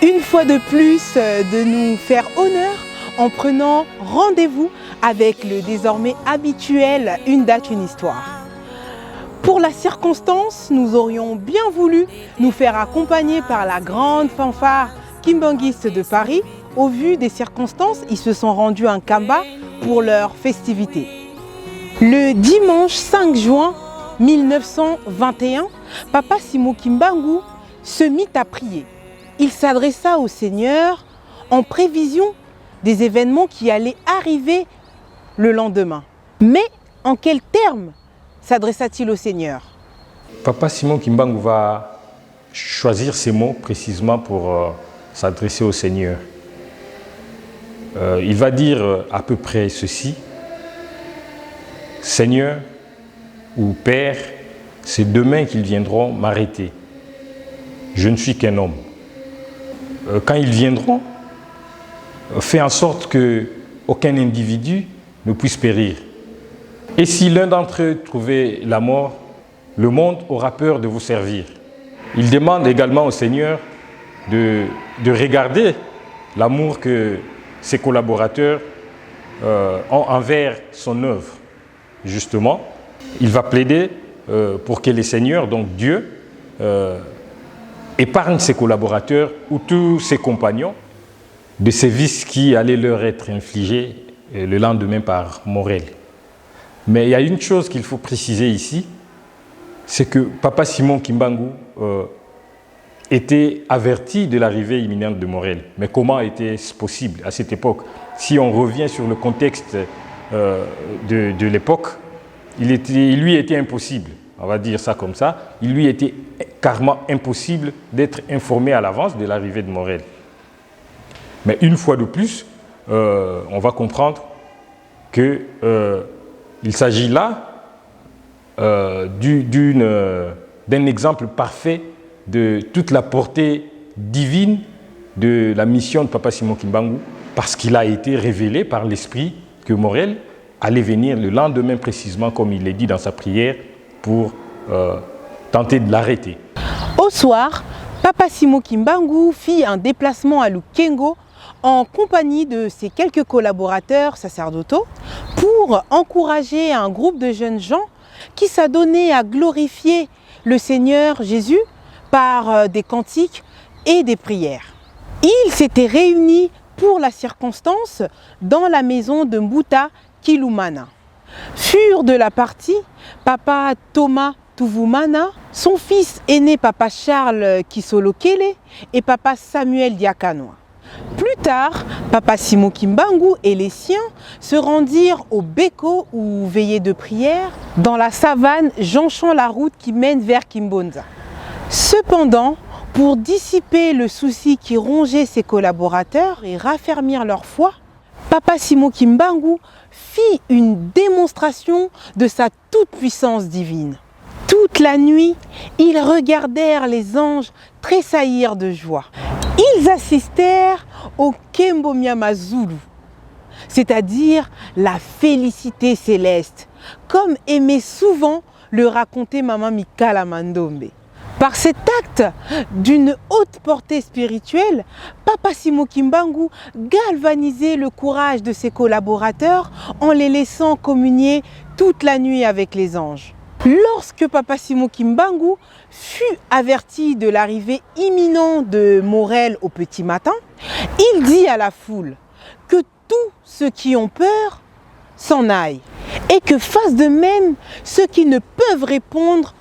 une fois de plus de nous faire honneur en prenant rendez-vous avec le désormais habituel Une date, une histoire. Pour la circonstance, nous aurions bien voulu nous faire accompagner par la grande fanfare kimbanguiste de Paris. Au vu des circonstances, ils se sont rendus en Kamba pour leur festivité. Le dimanche 5 juin 1921, Papa Simon Kimbangu se mit à prier. Il s'adressa au Seigneur en prévision des événements qui allaient arriver le lendemain. Mais en quels termes s'adressa-t-il au Seigneur? Papa Simon Kimbangu va choisir ces mots précisément pour s'adresser au Seigneur. Il va dire à peu près ceci: Seigneur ou Père, c'est demain qu'ils viendront m'arrêter. Je ne suis qu'un homme. Quand ils viendront, fais en sorte qu'aucun individu ne puisse périr. Et si l'un d'entre eux trouvait la mort, le monde aura peur de vous servir. Il demande également au Seigneur de regarder l'amour que ses collaborateurs ont envers son œuvre. Justement, il va plaider pour que le Seigneur, donc Dieu, épargne ses collaborateurs ou tous ses compagnons de ces vices qui allaient leur être infligés le lendemain par Morel. Mais il y a une chose qu'il faut préciser ici, c'est que Papa Simon Kimbangu était averti de l'arrivée imminente de Morel. Mais comment était-ce possible à cette époque? Si on revient sur le contexte de l'époque, il lui était impossible, on va dire ça comme ça, il lui était carrément impossible d'être informé à l'avance de l'arrivée de Morel. Mais une fois de plus, on va comprendre qu'il s'agit là d'un exemple parfait de toute la portée divine de la mission de Papa Simon Kimbangu, parce qu'il a été révélé par l'Esprit que Morel allait venir le lendemain précisément, comme il l'a dit dans sa prière, pour tenter de l'arrêter. Au soir, Papa Simon Kimbangu fit un déplacement à Lukengo en compagnie de ses quelques collaborateurs sacerdotaux pour encourager un groupe de jeunes gens qui s'adonnaient à glorifier le Seigneur Jésus par des cantiques et des prières. Ils s'étaient réunis pour la circonstance dans la maison de Mbuta Kilumana. Furent de la partie Papa Thomas Tuvumana, son fils aîné Papa Charles Kisolokele et Papa Samuel Diakanoa. Plus tard, Papa Simon Kimbangu et les siens se rendirent au Beko ou veillée de prière dans la savane jonchant la route qui mène vers Kimbonza. Cependant, pour dissiper le souci qui rongeait ses collaborateurs et raffermir leur foi, Papa Simon Kimbangu fit une démonstration de sa toute-puissance divine. Toute la nuit, ils regardèrent les anges tressaillir de joie. Ils assistèrent au Kembo Miamazulu, c'est-à-dire la félicité céleste, comme aimait souvent le raconter Maman Mikala Mandombe. Par cet acte d'une haute portée spirituelle, Papa Simon Kimbangu galvanisait le courage de ses collaborateurs en les laissant communier toute la nuit avec les anges. Lorsque Papa Simon Kimbangu fut averti de l'arrivée imminente de Morel au petit matin, il dit à la foule que tous ceux qui ont peur s'en aillent et que fassent de même ceux qui ne peuvent répondre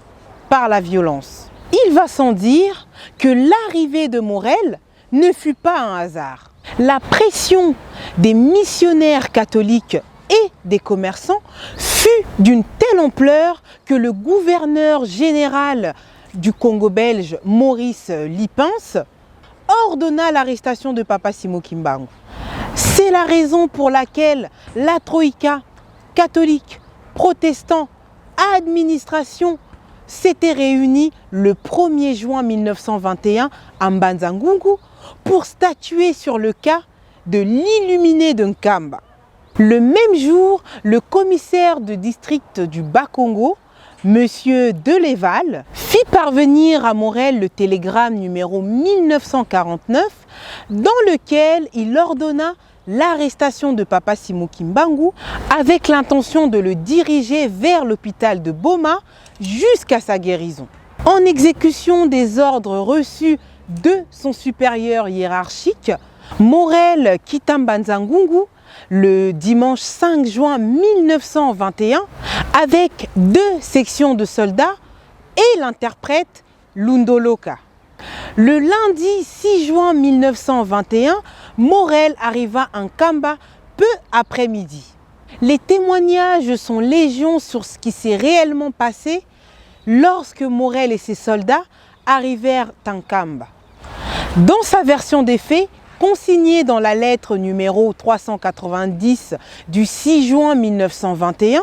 par la violence. Il va sans dire que l'arrivée de Morel ne fut pas un hasard. La pression des missionnaires catholiques et des commerçants fut d'une telle ampleur que le gouverneur général du Congo belge, Maurice Lipens, ordonna l'arrestation de Papa Simon Kimbangu. C'est la raison pour laquelle la Troïka, catholique, protestant, administration, s'était réunie le 1er juin 1921 à Mbanza-Ngungu pour statuer sur le cas de l'illuminé de Nkamba. Le même jour, le commissaire de district du Bas-Congo, Monsieur Deléval, fit parvenir à Morel le télégramme numéro 1949 dans lequel il ordonna l'arrestation de Papa Simoki Mbangu avec l'intention de le diriger vers l'hôpital de Boma jusqu'à sa guérison. En exécution des ordres reçus de son supérieur hiérarchique, Morel quitta Mbanza-Ngungu le dimanche 5 juin 1921 avec 2 sections de soldats et l'interprète Lundoloka. Le lundi 6 juin 1921, Morel arriva à Nkamba peu après midi. Les témoignages sont légion sur ce qui s'est réellement passé lorsque Morel et ses soldats arrivèrent à Nkamba. Dans sa version des faits, consignée dans la lettre numéro 390 du 6 juin 1921,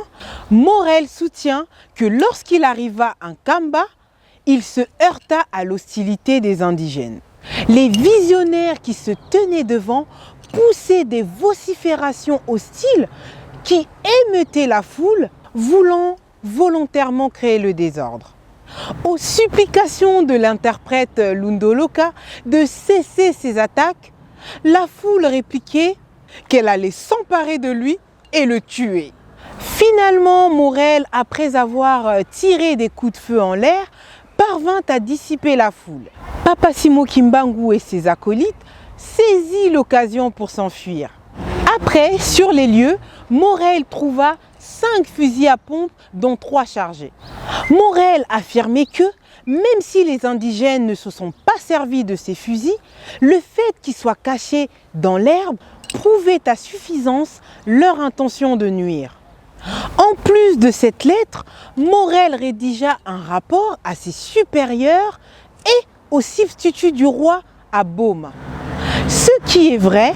Morel soutient que lorsqu'il arriva à Nkamba, il se heurta à l'hostilité des indigènes. Les visionnaires qui se tenaient devant poussaient des vociférations hostiles qui émeutaient la foule, voulant volontairement créer le désordre. Aux supplications de l'interprète Lundoloka de cesser ses attaques, la foule répliquait qu'elle allait s'emparer de lui et le tuer. Finalement, Morel, après avoir tiré des coups de feu en l'air, parvint à dissiper la foule. Papa Simoki Mbangu et ses acolytes saisit l'occasion pour s'enfuir. Après, sur les lieux, Morel trouva 5 fusils à pompe, dont 3 chargés. Morel affirmait que, même si les indigènes ne se sont pas servis de ces fusils, le fait qu'ils soient cachés dans l'herbe prouvait à suffisance leur intention de nuire. En plus de cette lettre, Morel rédigea un rapport à ses supérieurs et au substitut du roi à Boma. Ce qui est vrai,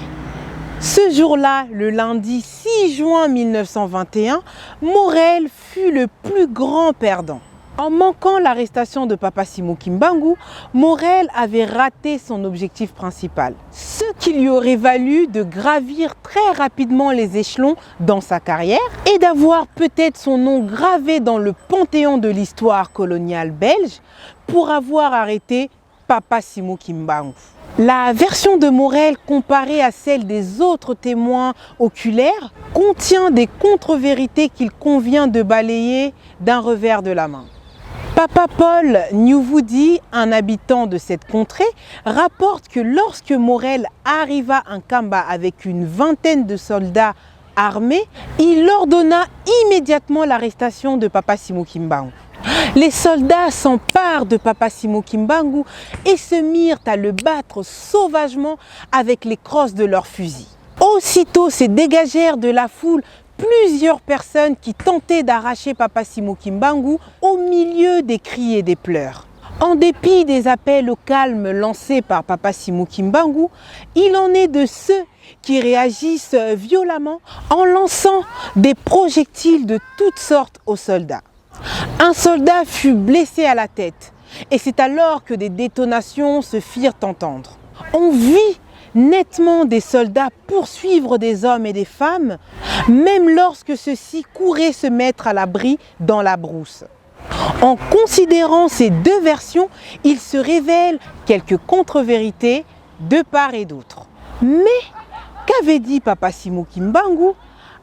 ce jour-là, le lundi 6 juin 1921, Morel fut le plus grand perdant. En manquant l'arrestation de Papa Simoki Mbangu, Morel avait raté son objectif principal, ce qui lui aurait valu de gravir très rapidement les échelons dans sa carrière et d'avoir peut-être son nom gravé dans le panthéon de l'histoire coloniale belge pour avoir arrêté Papa Simoki Mbangu. La version de Morel comparée à celle des autres témoins oculaires contient des contre-vérités qu'il convient de balayer d'un revers de la main. Papa Paul Nyouvudi, un habitant de cette contrée, rapporte que lorsque Morel arriva à Nkamba avec une vingtaine de soldats armés, il ordonna immédiatement l'arrestation de Papa Simoki Mbangu. Les soldats s'emparent de Papa Simoki Mbangu et se mirent à le battre sauvagement avec les crosses de leurs fusils. Aussitôt se dégagèrent de la foule plusieurs personnes qui tentaient d'arracher Papa Simoki Mbangu au milieu des cris et des pleurs. En dépit des appels au calme lancés par Papa Simoki Mbangu, il en est de ceux qui réagissent violemment en lançant des projectiles de toutes sortes aux soldats. Un soldat fut blessé à la tête et c'est alors que des détonations se firent entendre. On vit nettement des soldats poursuivre des hommes et des femmes, même lorsque ceux-ci couraient se mettre à l'abri dans la brousse. En considérant ces 2 versions, il se révèle quelques contre-vérités de part et d'autre. Mais qu'avait dit Papa Simoki Mbangu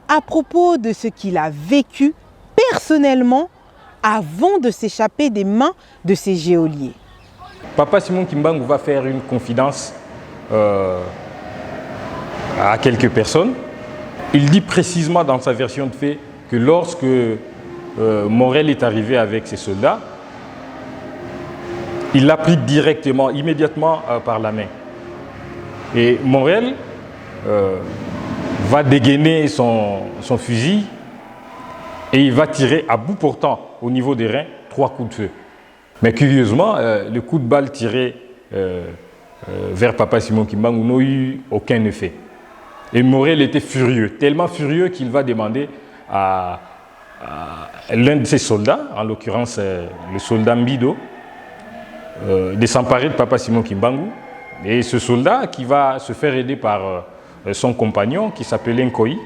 à propos de ce qu'il a vécu personnellement avant de s'échapper des mains de ses geôliers? Papa Simoki Mbangu va faire une confidence à quelques personnes. Il dit précisément dans sa version de fait que lorsque Morel est arrivé avec ses soldats, il l'a pris directement, immédiatement par la main. Et Morel va dégainer son fusil et il va tirer à bout portant au niveau des reins 3 coups de feu. Mais curieusement, le coup de balle tiré vers Papa Simoki Mbangu n'a eu aucun effet. Et Morel était furieux, tellement furieux qu'il va demander à l'un de ses soldats, en l'occurrence le soldat Mbido, de s'emparer de Papa Simoki Mbangu. Et ce soldat qui va se faire aider par son compagnon qui s'appelait Nkoyi,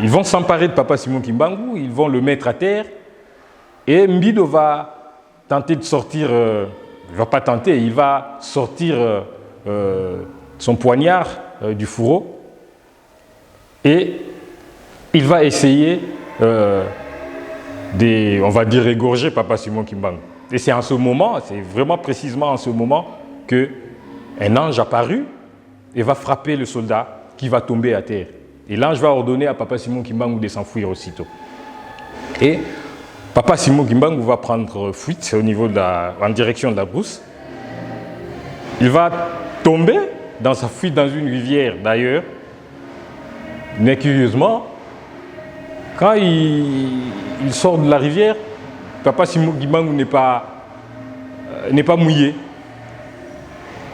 ils vont s'emparer de Papa Simoki Mbangu, ils vont le mettre à terre Et Mbido va tenter de sortir, il ne va pas tenter, il va sortir son poignard du fourreau et il va essayer on va dire égorger Papa Simon Kimbangu. Et c'est en ce moment, c'est vraiment précisément en ce moment qu'un ange apparut et va frapper le soldat qui va tomber à terre. Et l'ange va ordonner à Papa Simon Kimbangu de s'enfuir aussitôt. Et Papa Simon Kimbangu va prendre fuite en direction de la brousse. Il va tomber dans sa fuite dans une rivière d'ailleurs. Mais curieusement, quand il sort de la rivière, Papa Simon Kimbangu n'est pas mouillé.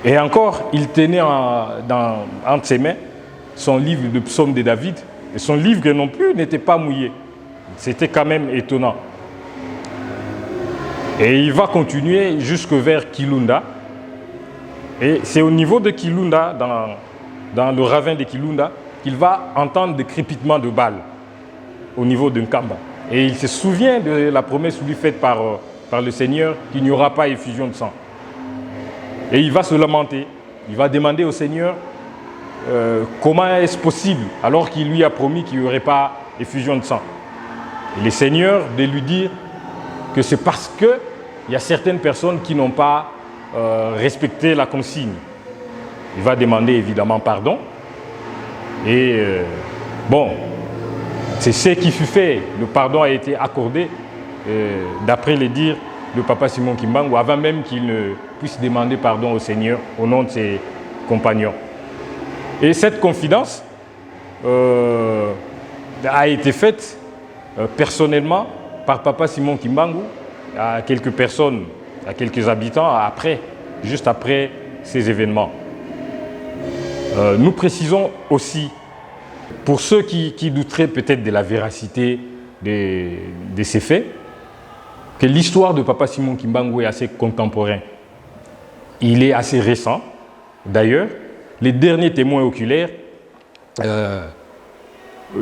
Et encore, il tenait entre ses mains son livre de psaumes de David. Et son livre non plus n'était pas mouillé. C'était quand même étonnant. Et il va continuer jusque vers Kilunda. Et c'est au niveau de Kilunda, dans le ravin de Kilunda, qu'il va entendre des crépitements de balles au niveau de Nkamba. Et il se souvient de la promesse lui faite par le Seigneur qu'il n'y aura pas effusion de sang. Et il va se lamenter. Il va demander au Seigneur comment est-ce possible alors qu'il lui a promis qu'il n'y aurait pas effusion de sang. Et le Seigneur de lui dire que c'est parce qu'il y a certaines personnes qui n'ont pas respecté la consigne. Il va demander évidemment pardon. Et c'est ce qui fut fait. Le pardon a été accordé d'après les dires de Papa Simon Kimbangu, avant même qu'il ne puisse demander pardon au Seigneur au nom de ses compagnons. Et cette confidence a été faite personnellement par Papa Simon Kimbangu à quelques personnes, à quelques habitants, juste après ces événements. Nous précisons aussi, pour ceux qui douteraient peut-être de la véracité de ces faits, que l'histoire de Papa Simon Kimbangu est assez contemporain. Il est assez récent. D'ailleurs, les derniers témoins oculaires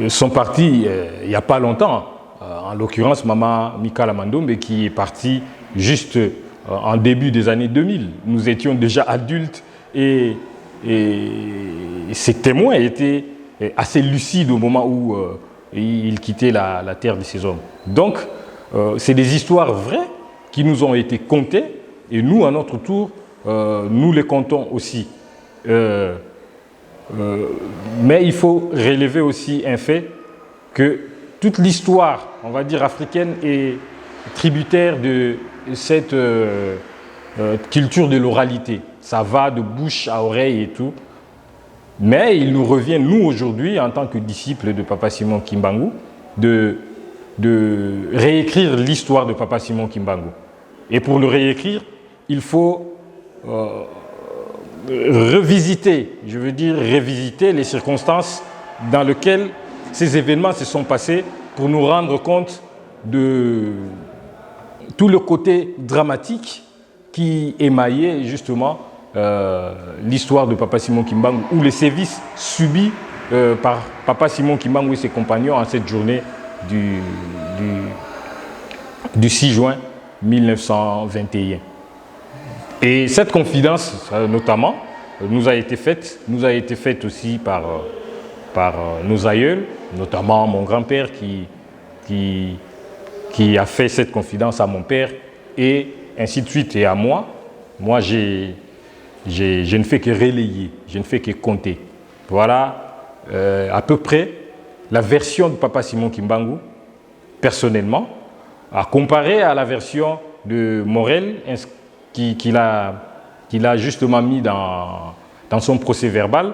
sont partis il n'y a pas longtemps. En l'occurrence, Maman Mikala Mandombe qui est partie juste en début des années 2000. Nous étions déjà adultes et ces témoins étaient assez lucides au moment où ils quittaient la terre de ces hommes. Donc, c'est des histoires vraies qui nous ont été contées et nous, à notre tour, nous les comptons aussi. Mais il faut relever aussi un fait que toute l'histoire, on va dire africaine, est tributaire de cette culture de l'oralité. Ça va de bouche à oreille et tout. Mais il nous revient, nous aujourd'hui, en tant que disciples de Papa Simon Kimbangu, de réécrire l'histoire de Papa Simon Kimbangu. Et pour le réécrire, il faut revisiter les circonstances dans lesquelles ces événements se sont passés pour nous rendre compte de tout le côté dramatique qui émaillait justement l'histoire de Papa Simon Kimbangu ou les sévices subis par Papa Simon Kimbangu et ses compagnons en cette journée du 6 juin 1921. Et cette confidence, notamment, nous a été faite aussi par nos aïeuls, notamment mon grand-père qui a fait cette confidence à mon père et ainsi de suite et à moi. Moi, je ne fais que relayer, je ne fais que compter. Voilà à peu près la version de Papa Simon Kimbangu, personnellement, à comparer à la version de Morel qu'il a justement mis dans son procès verbal.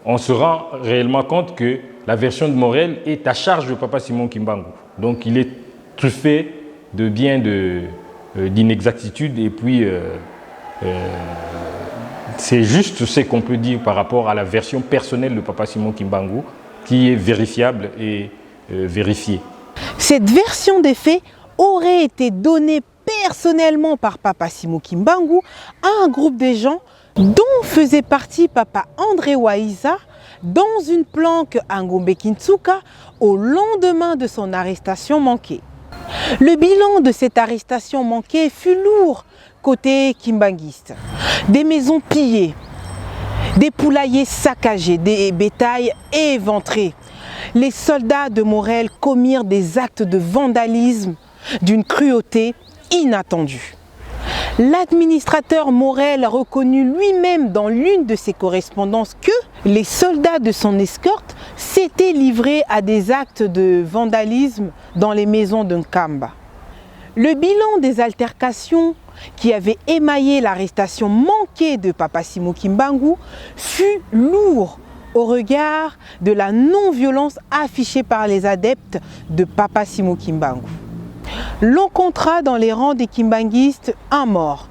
On se rend réellement compte que la version de Morel est à charge de Papa Simon Kimbangu. Donc il est truffé de bien d'inexactitudes et puis c'est juste ce qu'on peut dire par rapport à la version personnelle de Papa Simon Kimbangu qui est vérifiable et vérifiée. Cette version des faits aurait été donnée personnellement par Papa Simon Kimbangu à un groupe de gens dont faisait partie Papa André Waiza dans une planque à Ngombe Kintsuka au lendemain de son arrestation manquée. Le bilan de cette arrestation manquée fut lourd côté kimbanguiste. Des maisons pillées, des poulaillers saccagés, des bétails éventrés. Les soldats de Morel commirent des actes de vandalisme d'une cruauté inattendue. L'administrateur Morel reconnut lui-même dans l'une de ses correspondances que les soldats de son escorte s'étaient livrés à des actes de vandalisme dans les maisons de Nkamba. Le bilan des altercations qui avaient émaillé l'arrestation manquée de Papa Simo Kimbangu fut lourd au regard de la non-violence affichée par les adeptes de Papa Simo Kimbangu. L'on comptera dans les rangs des kimbanguistes un mort,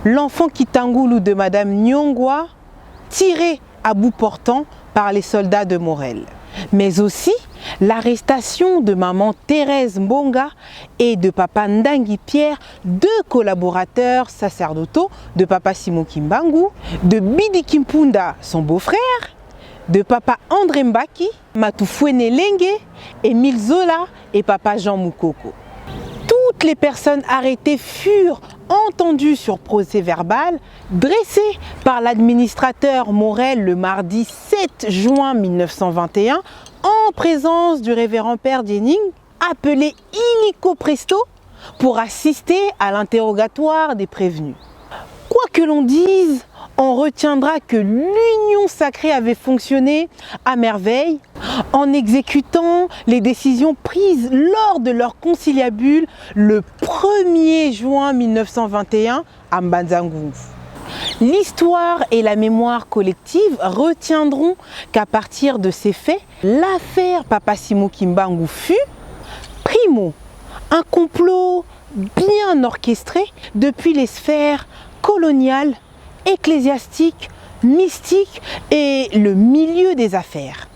l'enfant Kitangulu de Madame Nyongwa, tiré à bout portant par les soldats de Morel, mais aussi l'arrestation de maman Thérèse Mbonga et de papa Ndangi Pierre, deux collaborateurs sacerdotaux de Papa Simo Kimbangu, de Bidi Kimpunda, son beau-frère, de papa André Mbaki, Matufwene Lengue, Émile Zola et papa Jean Moukoko. Toutes les personnes arrêtées furent entendues sur procès verbal dressé par l'administrateur Morel le mardi 7 juin 1921 en présence du révérend Père Djening, appelé illico presto pour assister à l'interrogatoire des prévenus. Quoi que l'on dise, on retiendra que l'union sacrée avait fonctionné à merveille en exécutant les décisions prises lors de leur conciliabule le 1er juin 1921 à Mbanza-Ngungu. L'histoire et la mémoire collective retiendront qu'à partir de ces faits, l'affaire Papa Simo Kimbangu fut, primo, un complot bien orchestré depuis les sphères coloniales, ecclésiastique, mystique et le milieu des affaires.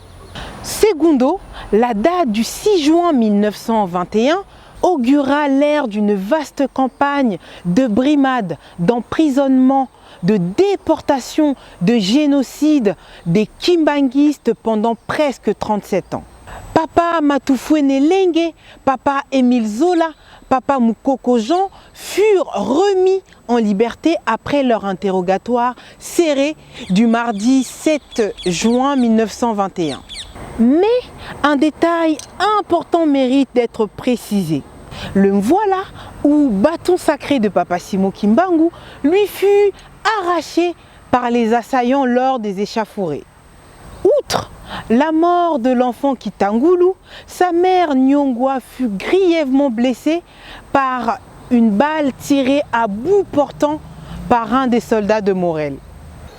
Secondo, la date du 6 juin 1921 augura l'ère d'une vaste campagne de brimades, d'emprisonnement, de déportation, de génocide des kimbanguistes pendant presque 37 ans. Papa Matufwene Lengue, papa Émile Zola, papa Moukoko Jean furent remis en liberté après leur interrogatoire serré du mardi 7 juin 1921. Mais un détail important mérite d'être précisé. Le voilà ou bâton sacré de Papa Simo Kimbangu lui fut arraché par les assaillants lors des échauffourées. Outre la mort de l'enfant Kitangulu, sa mère Nyongwa fut grièvement blessée par une balle tirée à bout portant par un des soldats de Morel.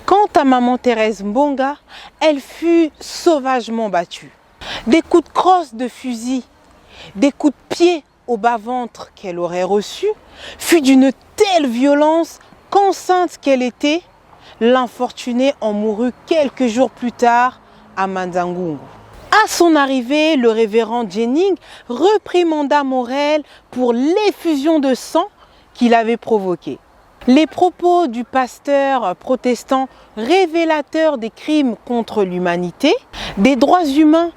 Quant à maman Thérèse Mbonga, elle fut sauvagement battue. Des coups de crosse de fusil, des coups de pied au bas-ventre qu'elle aurait reçus fut d'une telle violence qu'enceinte qu'elle était, l'infortunée en mourut quelques jours plus tard à Mbanza-Ngungu. À son arrivée, le révérend Djening réprimanda Morel pour l'effusion de sang qu'il avait provoquée. Les propos du pasteur protestant révélateur des crimes contre l'humanité, des droits humains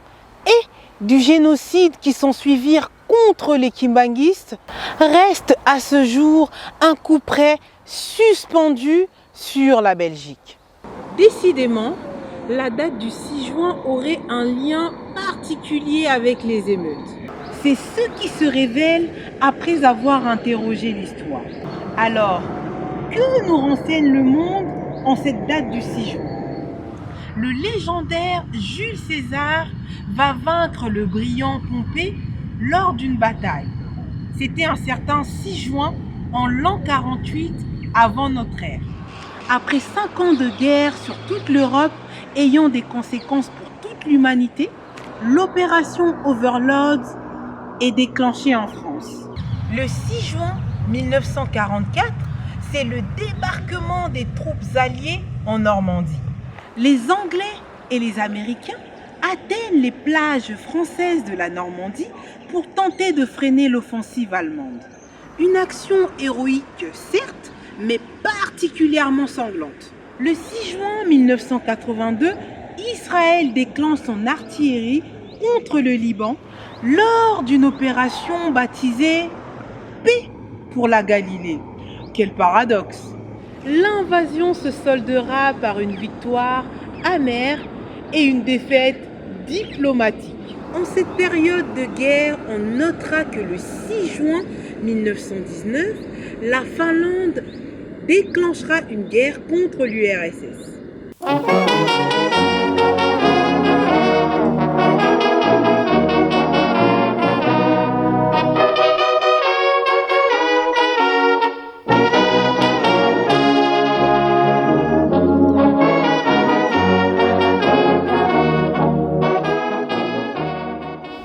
et du génocide qui s'ensuivirent contre les kimbanguistes restent à ce jour un coup près suspendu sur la Belgique. Décidément, la date du 6 juin aurait un lien particulier avec les émeutes. C'est ce qui se révèle après avoir interrogé l'histoire. Alors, que nous renseigne le monde en cette date du 6 juin? Le légendaire Jules César va vaincre le brillant Pompée lors d'une bataille. C'était un certain 6 juin en l'an 48 avant notre ère. Après 5 ans de guerre sur toute l'Europe ayant des conséquences pour toute l'humanité, l'opération Overlords est déclenchée en France. Le 6 juin 1944, c'est le débarquement des troupes alliées en Normandie. Les Anglais et les Américains atteignent les plages françaises de la Normandie pour tenter de freiner l'offensive allemande. Une action héroïque, certes, mais particulièrement sanglante. Le 6 juin 1982, Israël déclenche son artillerie contre le Liban lors d'une opération baptisée Paix pour la Galilée. Quel paradoxe! L'invasion se soldera par une victoire amère et une défaite diplomatique. En cette période de guerre, on notera que le 6 juin 1919, la Finlande déclenchera une guerre contre l'URSS.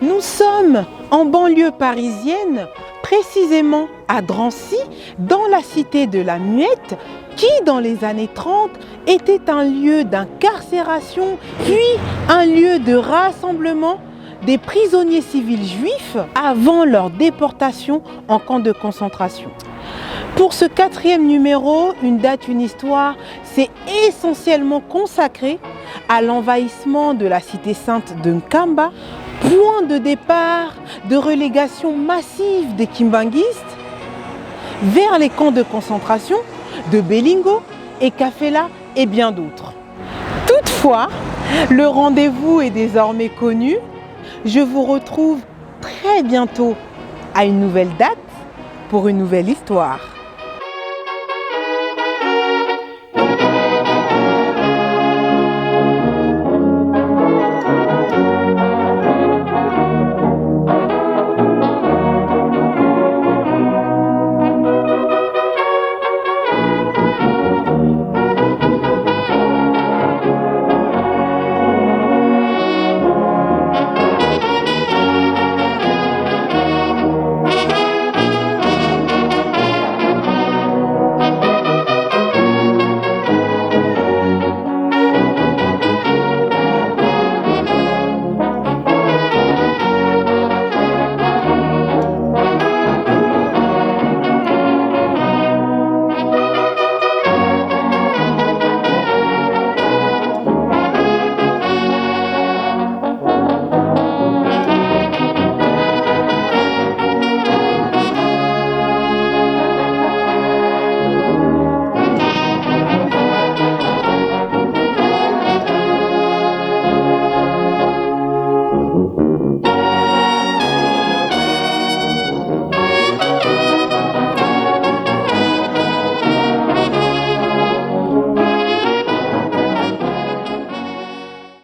Nous sommes en banlieue parisienne, précisément à Drancy, dans la cité de la Muette, qui dans les années 30 était un lieu d'incarcération, puis un lieu de rassemblement des prisonniers civils juifs avant leur déportation en camp de concentration. Pour ce 4e numéro, Une date, une histoire, c'est essentiellement consacré à l'envahissement de la cité sainte de Nkamba, point de départ de relégation massive des kimbanguistes vers les camps de concentration de Belingo et Kafela et bien d'autres. Toutefois, le rendez-vous est désormais connu. Je vous retrouve très bientôt à une nouvelle date pour une nouvelle histoire.